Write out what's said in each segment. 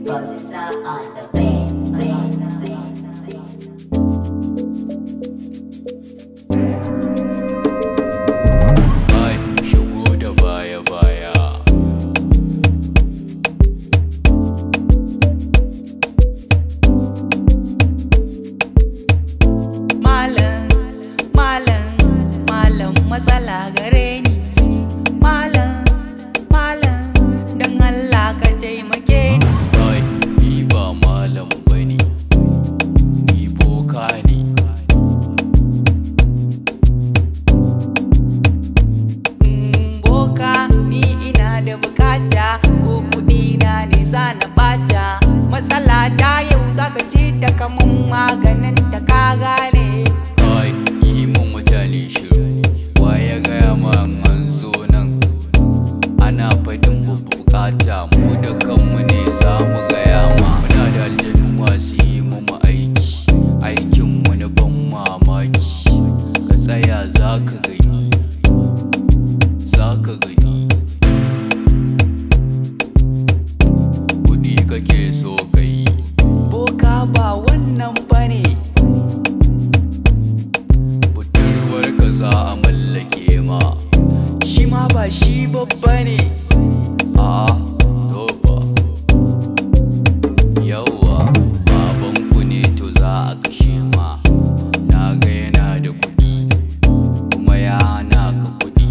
Producer on the bass. Matsala gare ni malam don Allah ka taimake ni. Kai ni ba malam bane, ni boka ne. Boka ni ina da bukata, ko kudi na ne za na bata. Matsala ta yau zaka ci ta kamun maganin ta ka gane. Kai yi mun mutane shiru, ya gaya man an zo nan ana fadin bukata, mu da kanmu ne za mu gaya ma. Muna da aljanu masu yi mu aiki, aikinmu na ban mamaki. Ka tsaya za ka gani, za ka gani. Kuɗi kake so ka yi, boka ba wannan bane. budurwar ka za a mallake ma, shi ma ba shi babba ne. a'a to ba yawa babanku ne to za a kashe ma. Na ga yana da kuɗi kuma ya hana ka kuɗi.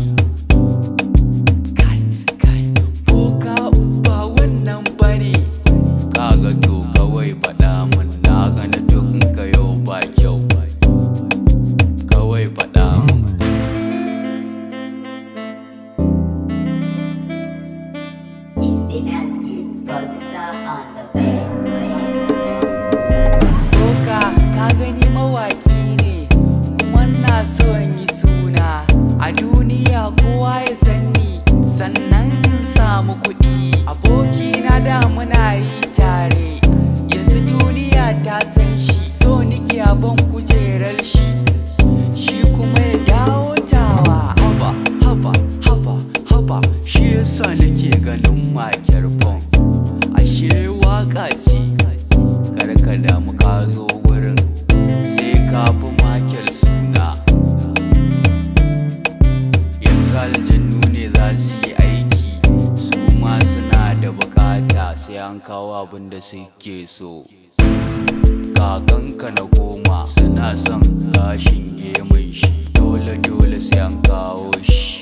Kai boka ba wannan bane. Kaga to kawai faɗa min, na gana duk ka yau ba kyau, kawai faɗa min. Producer on the bass. Boka ka gani mawaki ne, kuma na so in yi suna a duniya, kowa ya sanni sannan in samu kuɗi. Abokina da muna yi tare, yanzu duniya ta san shi, so nike abon kujerar shi, shi kuma ya dawo tawa. Haba shi yasa nake ganin makiyar fon, ashe waka ce. Karka damu ka zo wurin, sai ka fi makiyar suna. Yanzu aljannu ne za su yi aiki, su ma suna da bukata, sai an kawo abin da suke so. Kakanka na 10 suna son gashin gemun shi, dole sai an kawo shi.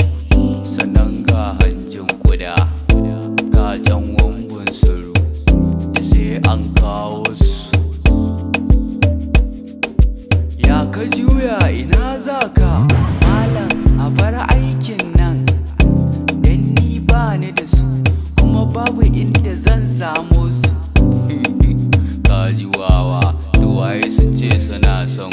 Sannan ga hanjin kuda, ga jangon bunsuru, da sai an kawo su. Ya ka juya ina za ka malam, a bar aikin nan dan ni ba ni da su, kuma babu inda zan samo su. Kaji wawa, to waye sun ce suna son